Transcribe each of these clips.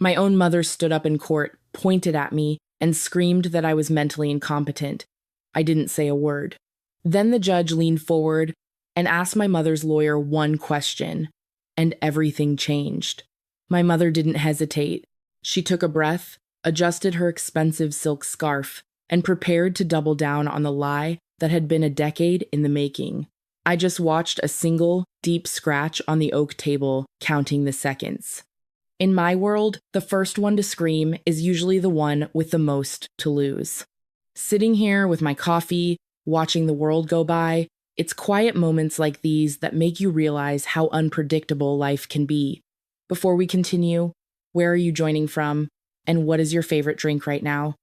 My own mother stood up in court, pointed at me, and screamed that I was mentally incompetent. I didn't say a word. Then the judge leaned forward and asked my mother's lawyer one question, and everything changed. My mother didn't hesitate. She took a breath, adjusted her expensive silk scarf, and prepared to double down on the lie that had been a decade in the making. I just watched a single, deep scratch on the oak table, counting the seconds. In my world, the first one to scream is usually the one with the most to lose. Sitting here with my coffee, watching the world go by, it's quiet moments like these that make you realize how unpredictable life can be. Before we continue, where are you joining from, and what is your favorite drink right now?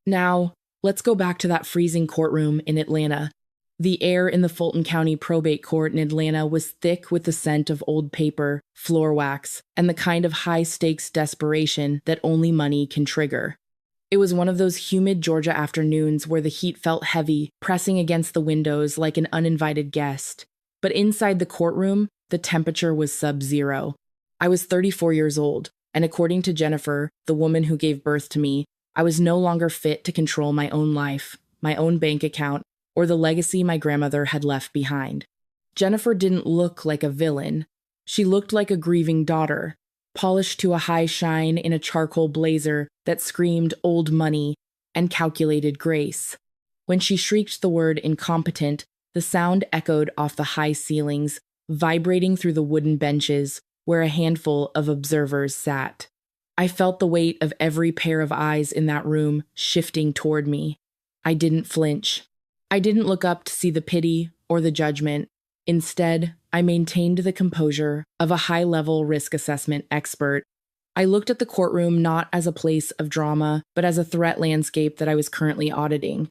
Now, let's go back to that freezing courtroom in Atlanta. The air in the Fulton County probate court in Atlanta was thick with the scent of old paper, floor wax, and the kind of high-stakes desperation that only money can trigger. It was one of those humid Georgia afternoons where the heat felt heavy, pressing against the windows like an uninvited guest. But inside the courtroom, the temperature was sub-zero. I was 34 years old, and according to Jennifer, the woman who gave birth to me, I was no longer fit to control my own life, my own bank account, or the legacy my grandmother had left behind. Jennifer didn't look like a villain. She looked like a grieving daughter, polished to a high shine in a charcoal blazer that screamed old money and calculated grace. When she shrieked the word incompetent, the sound echoed off the high ceilings, vibrating through the wooden benches where a handful of observers sat. I felt the weight of every pair of eyes in that room shifting toward me. I didn't flinch. I didn't look up to see the pity or the judgment. Instead, I maintained the composure of a high-level risk assessment expert. I looked at the courtroom not as a place of drama, but as a threat landscape that I was currently auditing.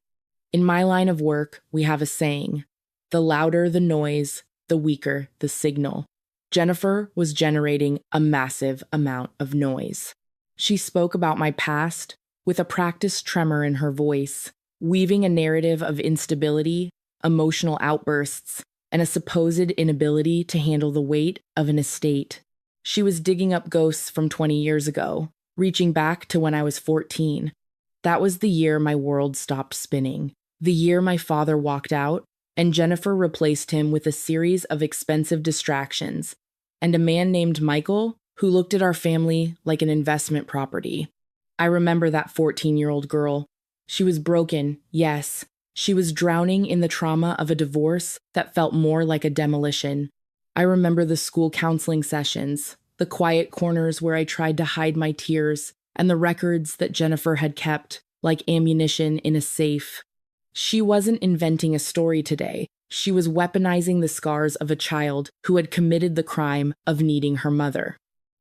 In my line of work, we have a saying: the louder the noise, the weaker the signal. Jennifer was generating a massive amount of noise. She spoke about my past with a practiced tremor in her voice, weaving a narrative of instability, emotional outbursts, and a supposed inability to handle the weight of an estate. She was digging up ghosts from 20 years ago, reaching back to when I was 14. That was the year my world stopped spinning, the year my father walked out, and Jennifer replaced him with a series of expensive distractions, and a man named Michael who looked at our family like an investment property. I remember that 14-year-old girl. She was broken, yes. She was drowning in the trauma of a divorce that felt more like a demolition. I remember the school counseling sessions, the quiet corners where I tried to hide my tears, and the records that Jennifer had kept, like ammunition in a safe. She wasn't inventing a story today. She was weaponizing the scars of a child who had committed the crime of needing her mother.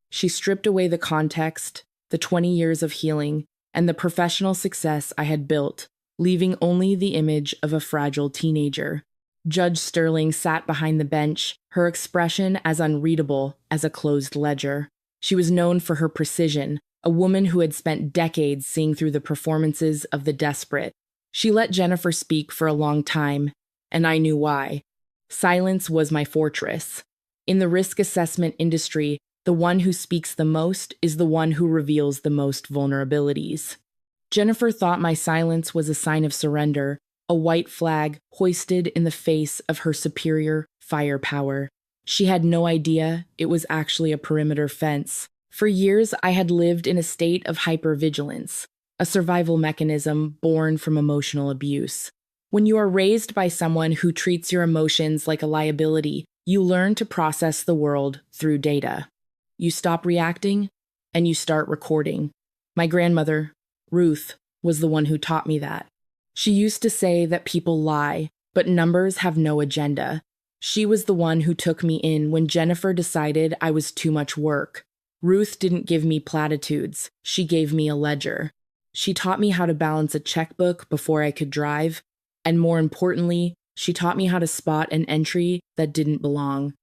She stripped away the context, the 20 years of healing, and the professional success I had built, leaving only the image of a fragile teenager. Judge Sterling sat behind the bench, her expression as unreadable as a closed ledger. She was known for her precision, a woman who had spent decades seeing through the performances of the desperate. She let Jennifer speak for a long time, and I knew why. Silence was my fortress. In the risk assessment industry, the one who speaks the most is the one who reveals the most vulnerabilities. Jennifer thought my silence was a sign of surrender, a white flag hoisted in the face of her superior firepower. She had no idea it was actually a perimeter fence. For years, I had lived in a state of hypervigilance, a survival mechanism born from emotional abuse. When you are raised by someone who treats your emotions like a liability, you learn to process the world through data. You stop reacting, and you start recording. My grandmother, Ruth, was the one who taught me that. She used to say that people lie, but numbers have no agenda. She was the one who took me in when Jennifer decided I was too much work. Ruth didn't give me platitudes. She gave me a ledger. She taught me how to balance a checkbook before I could drive, and more importantly, she taught me how to spot an entry that didn't belong.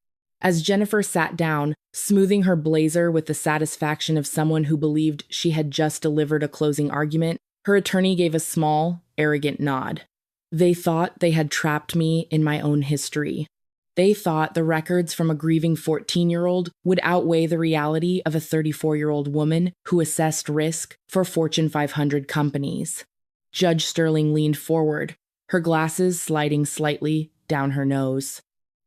As Jennifer sat down, smoothing her blazer with the satisfaction of someone who believed she had just delivered a closing argument, her attorney gave a small, arrogant nod. They thought they had trapped me in my own history. They thought the records from a grieving 14-year-old would outweigh the reality of a 34-year-old woman who assessed risk for Fortune 500 companies. Judge Sterling leaned forward, her glasses sliding slightly down her nose.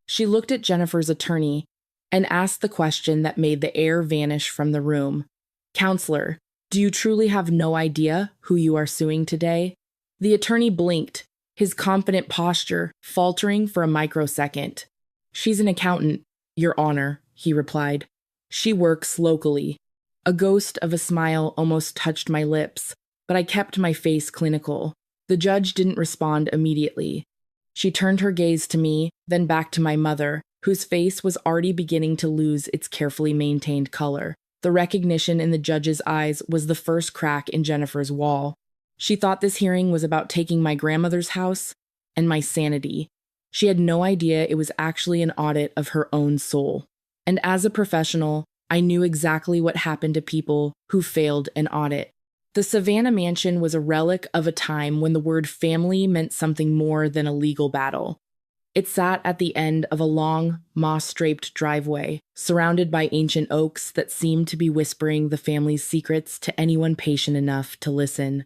She looked at Jennifer's attorney and asked the question that made the air vanish from the room. "Counselor, do you truly have no idea who you are suing today?" The attorney blinked, his confident posture faltering for a microsecond. "She's an accountant, Your Honor," he replied. "She works locally." A ghost of a smile almost touched my lips, but I kept my face clinical. The judge didn't respond immediately. She turned her gaze to me, then back to my mother, whose face was already beginning to lose its carefully maintained color. The recognition in the judge's eyes was the first crack in Jennifer's wall. She thought this hearing was about taking my grandmother's house and my sanity. She had no idea it was actually an audit of her own soul. And as a professional, I knew exactly what happened to people who failed an audit. The Savannah mansion was a relic of a time when the word family meant something more than a legal battle. It sat at the end of a long, moss-draped driveway, surrounded by ancient oaks that seemed to be whispering the family's secrets to anyone patient enough to listen.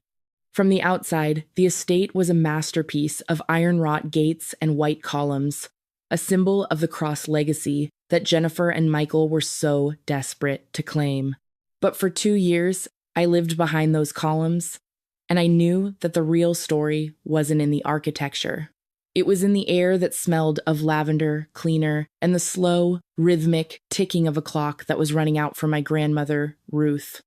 From the outside, the estate was a masterpiece of iron-wrought gates and white columns, a symbol of the Cross legacy that Jennifer and Michael were so desperate to claim. But for 2 years, I lived behind those columns, and I knew that the real story wasn't in the architecture. It was in the air that smelled of lavender, cleaner, and the slow, rhythmic ticking of a clock that was running out for my grandmother, Ruth.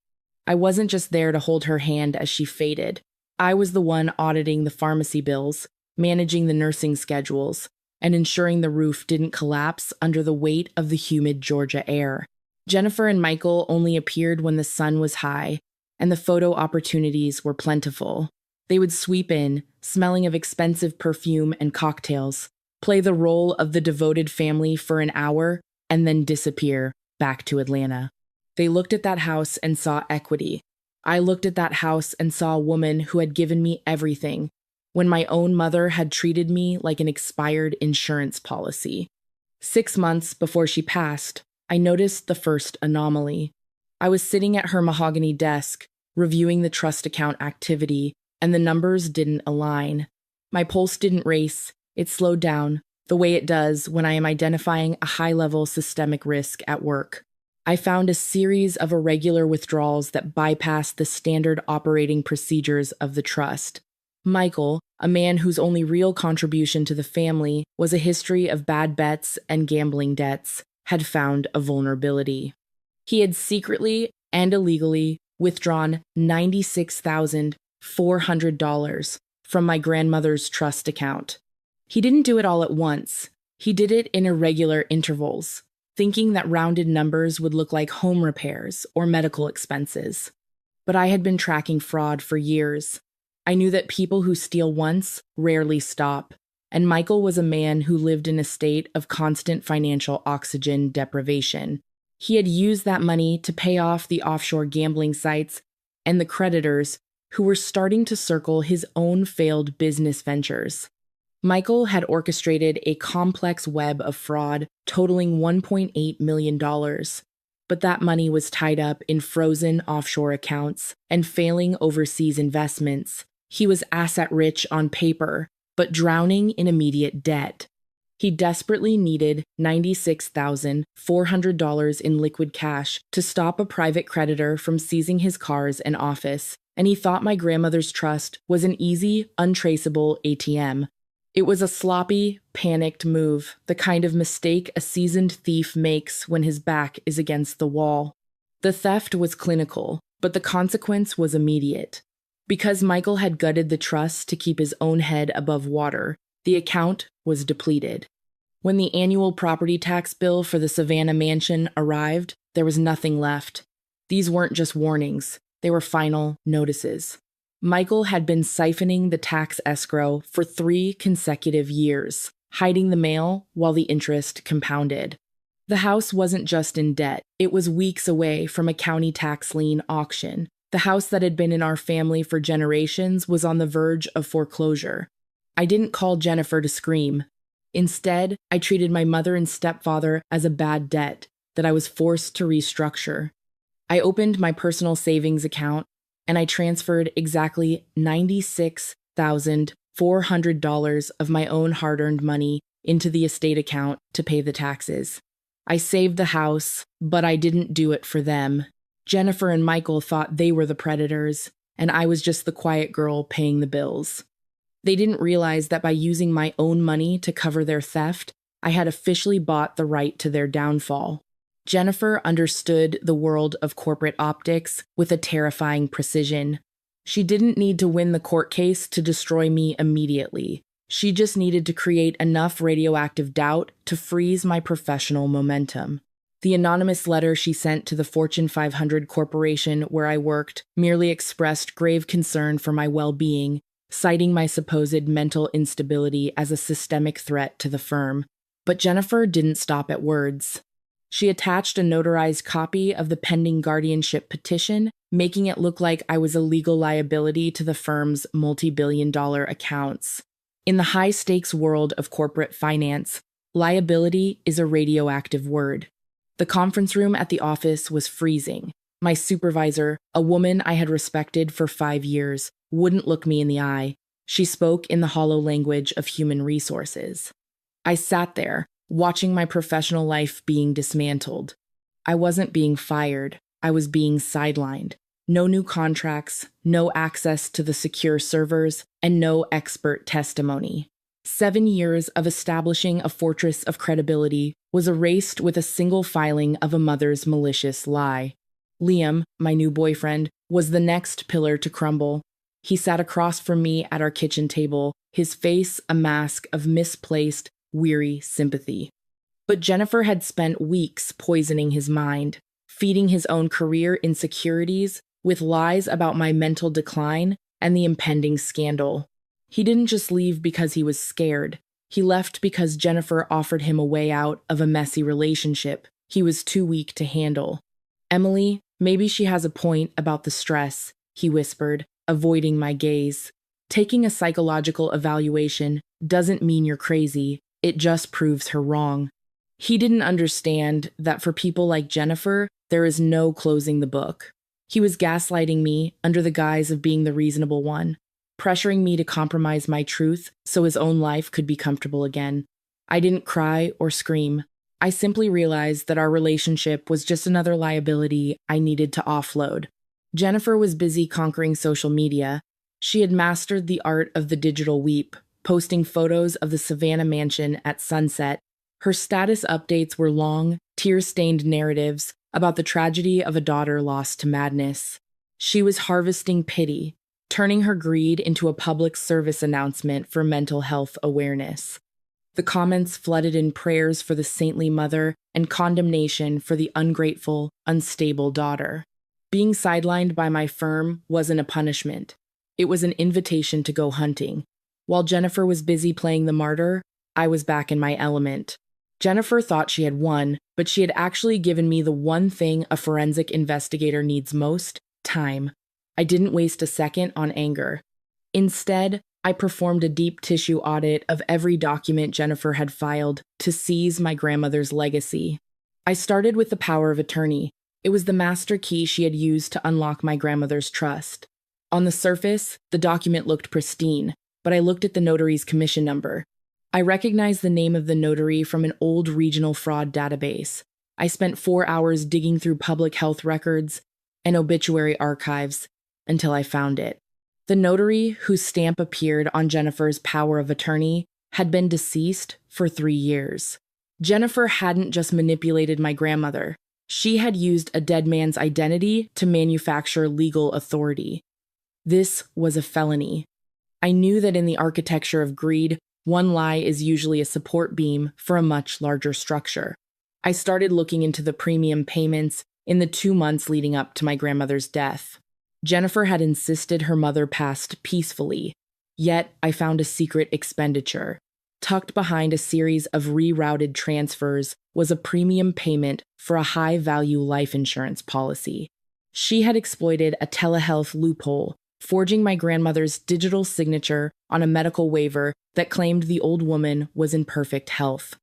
I wasn't just there to hold her hand as she faded. I was the one auditing the pharmacy bills, managing the nursing schedules, and ensuring the roof didn't collapse under the weight of the humid Georgia air. Jennifer and Michael only appeared when the sun was high, and the photo opportunities were plentiful. They would sweep in, smelling of expensive perfume and cocktails, play the role of the devoted family for an hour, and then disappear back to Atlanta. They looked at that house and saw equity. I looked at that house and saw a woman who had given me everything, when my own mother had treated me like an expired insurance policy. 6 months before she passed, I noticed the first anomaly. I was sitting at her mahogany desk, reviewing the trust account activity, and the numbers didn't align. My pulse didn't race, it slowed down, the way it does when I am identifying a high-level systemic risk at work. I found a series of irregular withdrawals that bypassed the standard operating procedures of the trust. Michael, a man whose only real contribution to the family was a history of bad bets and gambling debts, had found a vulnerability. He had secretly and illegally withdrawn $96,400 from my grandmother's trust account. He didn't do it all at once. He did it in irregular intervals, thinking that rounded numbers would look like home repairs or medical expenses. But I had been tracking fraud for years. I knew that people who steal once rarely stop, and Michael was a man who lived in a state of constant financial oxygen deprivation. He had used that money to pay off the offshore gambling sites and the creditors who were starting to circle his own failed business ventures. Michael had orchestrated a complex web of fraud totaling $1.8 million, but that money was tied up in frozen offshore accounts and failing overseas investments. He was asset-rich on paper, but drowning in immediate debt. He desperately needed $96,400 in liquid cash to stop a private creditor from seizing his cars and office, and he thought my grandmother's trust was an easy, untraceable ATM. It was a sloppy, panicked move, the kind of mistake a seasoned thief makes when his back is against the wall. The theft was clinical, but the consequence was immediate. Because Michael had gutted the trust to keep his own head above water, the account was depleted. When the annual property tax bill for the Savannah mansion arrived, there was nothing left. These weren't just warnings, they were final notices. Michael had been siphoning the tax escrow for 3 consecutive years, hiding the mail while the interest compounded. The house wasn't just in debt, it was weeks away from a county tax lien auction. The house that had been in our family for generations was on the verge of foreclosure. I didn't call Jennifer to scream. Instead, I treated my mother and stepfather as a bad debt that I was forced to restructure. I opened my personal savings account and I transferred exactly $96,400 of my own hard-earned money into the estate account to pay the taxes. I saved the house, but I didn't do it for them. Jennifer and Michael thought they were the predators, and I was just the quiet girl paying the bills. They didn't realize that by using my own money to cover their theft, I had officially bought the right to their downfall. Jennifer understood the world of corporate optics with a terrifying precision. She didn't need to win the court case to destroy me immediately. She just needed to create enough radioactive doubt to freeze my professional momentum. The anonymous letter she sent to the Fortune 500 corporation where I worked merely expressed grave concern for my well-being, citing my supposed mental instability as a systemic threat to the firm. But Jennifer didn't stop at words. She attached a notarized copy of the pending guardianship petition, making it look like I was a legal liability to the firm's multi-billion-dollar accounts. In the high-stakes world of corporate finance, liability is a radioactive word. The conference room at the office was freezing. My supervisor, a woman I had respected for 5 years, wouldn't look me in the eye. She spoke in the hollow language of human resources. I sat there, watching my professional life being dismantled. I wasn't being fired. I was being sidelined. No new contracts, no access to the secure servers, and no expert testimony. 7 years of establishing a fortress of credibility was erased with a single filing of a mother's malicious lie. Liam, my new boyfriend, was the next pillar to crumble. He sat across from me at our kitchen table, his face a mask of misplaced, weary sympathy. But Jennifer had spent weeks poisoning his mind, feeding his own career insecurities with lies about my mental decline and the impending scandal. He didn't just leave because he was scared. He left because Jennifer offered him a way out of a messy relationship he was too weak to handle. "Emily, maybe she has a point about the stress," he whispered, avoiding my gaze. "Taking a psychological evaluation doesn't mean you're crazy. It just proves her wrong." He didn't understand that for people like Jennifer, there is no closing the book. He was gaslighting me under the guise of being the reasonable one, pressuring me to compromise my truth so his own life could be comfortable again. I didn't cry or scream. I simply realized that our relationship was just another liability I needed to offload. Jennifer was busy conquering social media. She had mastered the art of the digital weep, posting photos of the Savannah mansion at sunset. Her status updates were long, tear-stained narratives about the tragedy of a daughter lost to madness. She was harvesting pity, turning her greed into a public service announcement for mental health awareness. The comments flooded in prayers for the saintly mother and condemnation for the ungrateful, unstable daughter. Being sidelined by my firm wasn't a punishment. It was an invitation to go hunting. While Jennifer was busy playing the martyr, I was back in my element. Jennifer thought she had won, but she had actually given me the one thing a forensic investigator needs most: time. I didn't waste a second on anger. Instead, I performed a deep tissue audit of every document Jennifer had filed to seize my grandmother's legacy. I started with the power of attorney. It was the master key she had used to unlock my grandmother's trust. On the surface, the document looked pristine, but I looked at the notary's commission number. I recognized the name of the notary from an old regional fraud database. I spent 4 hours digging through public health records and obituary archives until I found it. The notary, whose stamp appeared on Jennifer's power of attorney, had been deceased for 3 years. Jennifer hadn't just manipulated my grandmother. She had used a dead man's identity to manufacture legal authority. This was a felony. I knew that in the architecture of greed, one lie is usually a support beam for a much larger structure. I started looking into the premium payments in the 2 months leading up to my grandmother's death. Jennifer had insisted her mother passed peacefully, yet I found a secret expenditure. Tucked behind a series of rerouted transfers was a premium payment for a high-value life insurance policy. She had exploited a telehealth loophole, forging my grandmother's digital signature on a medical waiver that claimed the old woman was in perfect health.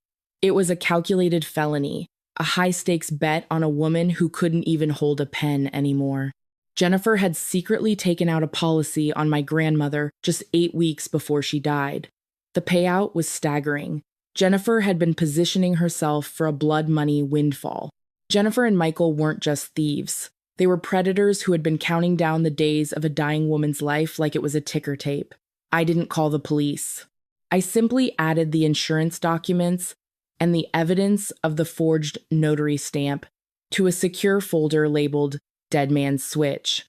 It was a calculated felony, a high-stakes bet on a woman who couldn't even hold a pen anymore. Jennifer had secretly taken out a policy on my grandmother just 8 weeks before she died. The payout was staggering. Jennifer had been positioning herself for a blood money windfall. Jennifer and Michael weren't just thieves. They were predators who had been counting down the days of a dying woman's life like it was a ticker tape. I didn't call the police. I simply added the insurance documents and the evidence of the forged notary stamp to a secure folder labeled Dead Man's Switch.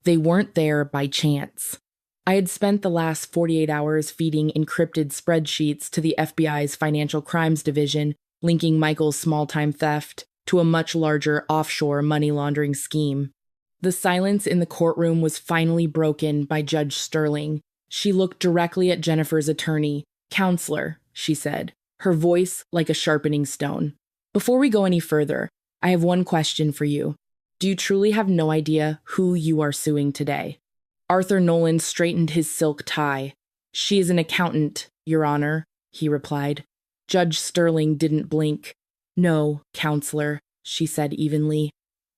They weren't there by chance. I had spent the last 48 hours feeding encrypted spreadsheets to the FBI's Financial Crimes Division, linking Michael's small-time theft to a much larger offshore money laundering scheme. The silence in the courtroom was finally broken by Judge Sterling. She looked directly at Jennifer's attorney. "Counselor," she said, her voice like a sharpening stone. "Before we go any further, I have one question for you. Do you truly have no idea who you are suing today?" Arthur Nolan straightened his silk tie. "She is an accountant, Your Honor," he replied. Judge Sterling didn't blink. "No, counselor," she said evenly.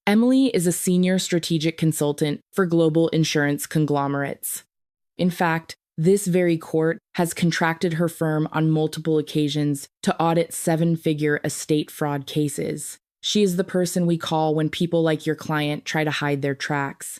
"Emily is a senior strategic consultant for global insurance conglomerates. In fact, this very court has contracted her firm on multiple occasions to audit 7-figure estate fraud cases. She is the person we call when people like your client try to hide their tracks."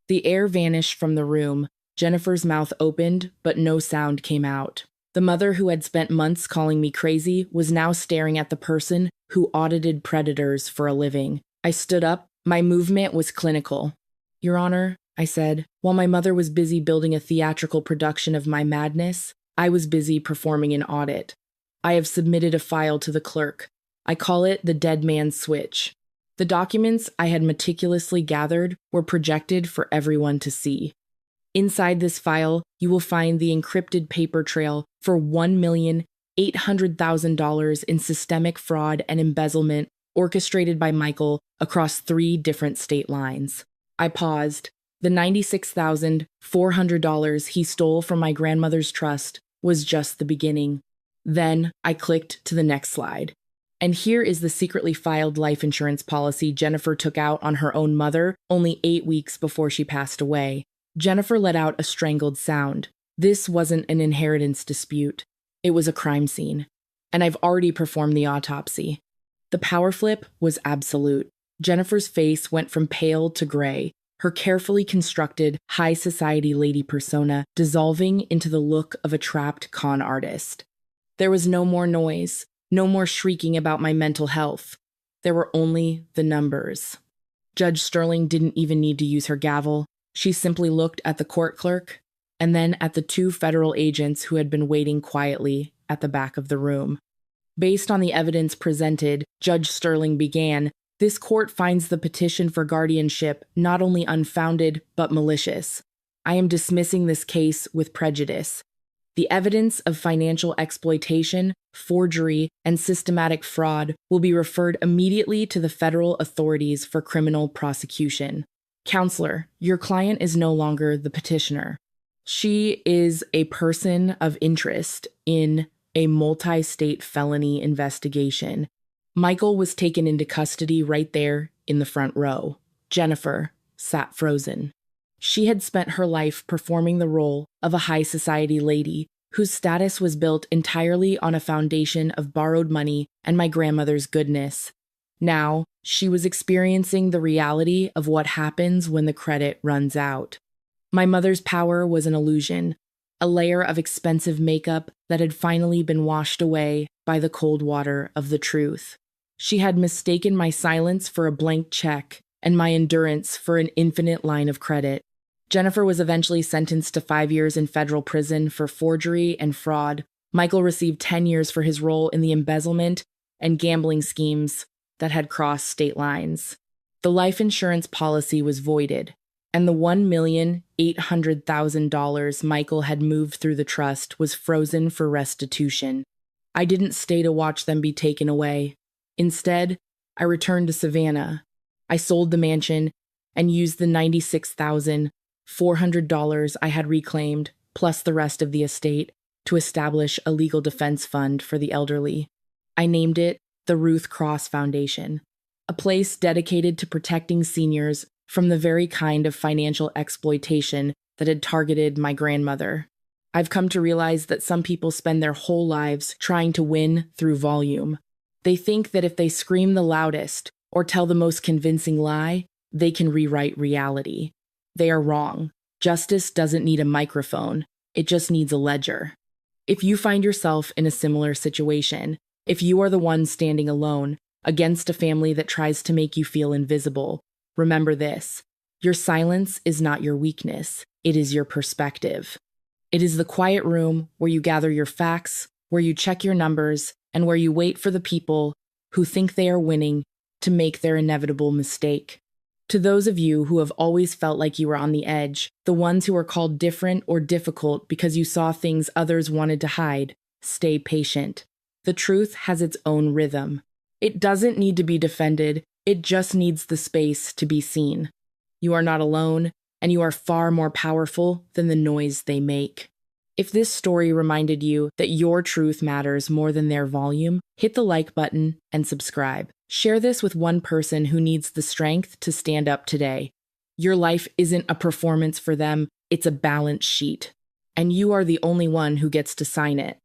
The air vanished from the room. Jennifer's mouth opened, but no sound came out. The mother who had spent months calling me crazy was now staring at the person who audited predators for a living. I stood up. My movement was clinical. "Your Honor," I said, "while my mother was busy building a theatrical production of my madness, I was busy performing an audit. I have submitted a file to the clerk. I call it the Dead Man's Switch. The documents I had meticulously gathered were projected for everyone to see. Inside this file, you will find the encrypted paper trail for $1,800,000 in systemic fraud and embezzlement orchestrated by Michael across 3 different state lines." I paused. The $96,400 he stole from my grandmother's trust was just the beginning. Then I clicked to the next slide. And here is the secretly filed life insurance policy Jennifer took out on her own mother only 8 weeks before she passed away. Jennifer let out a strangled sound. This wasn't an inheritance dispute. It was a crime scene. And I've already performed the autopsy. The power flip was absolute. Jennifer's face went from pale to gray, her carefully constructed high society lady persona dissolving into the look of a trapped con artist. There was no more noise. No more shrieking about my mental health. There were only the numbers. Judge Sterling didn't even need to use her gavel. She simply looked at the court clerk and then at the 2 federal agents who had been waiting quietly at the back of the room. "Based on the evidence presented," Judge Sterling began, "this court finds the petition for guardianship not only unfounded but malicious. I am dismissing this case with prejudice. The evidence of financial exploitation, forgery, and systematic fraud will be referred immediately to the federal authorities for criminal prosecution. Counselor, your client is no longer the petitioner. She is a person of interest in a multi-state felony investigation. Michael was taken into custody right there in the front row. Jennifer sat frozen. She had spent her life performing the role of a high society lady whose status was built entirely on a foundation of borrowed money and my grandmother's goodness. Now, she was experiencing the reality of what happens when the credit runs out. My mother's power was an illusion, a layer of expensive makeup that had finally been washed away by the cold water of the truth. She had mistaken my silence for a blank check and my endurance for an infinite line of credit. Jennifer was eventually sentenced to 5 years in federal prison for forgery and fraud. Michael received 10 years for his role in the embezzlement and gambling schemes that had crossed state lines. The life insurance policy was voided, and the $1,800,000 Michael had moved through the trust was frozen for restitution. I didn't stay to watch them be taken away. Instead, I returned to Savannah. I sold the mansion and used the $96,000 $400 I had reclaimed, plus the rest of the estate, to establish a legal defense fund for the elderly. I named it the Ruth Cross Foundation, a place dedicated to protecting seniors from the very kind of financial exploitation that had targeted my grandmother. I've come to realize that some people spend their whole lives trying to win through volume. They think that if they scream the loudest or tell the most convincing lie, they can rewrite reality. They are wrong. Justice doesn't need a microphone. It just needs a ledger. If you find yourself in a similar situation, if you are the one standing alone against a family that tries to make you feel invisible, remember this: your silence is not your weakness, it is your perspective. It is the quiet room where you gather your facts, where you check your numbers, and where you wait for the people who think they are winning to make their inevitable mistake. To those of you who have always felt like you were on the edge, the ones who are called different or difficult because you saw things others wanted to hide, stay patient. The truth has its own rhythm. It doesn't need to be defended, it just needs the space to be seen. You are not alone, and you are far more powerful than the noise they make. If this story reminded you that your truth matters more than their volume, hit the like button and subscribe. Share this with one person who needs the strength to stand up today. Your life isn't a performance for them, it's a balance sheet. And you are the only one who gets to sign it.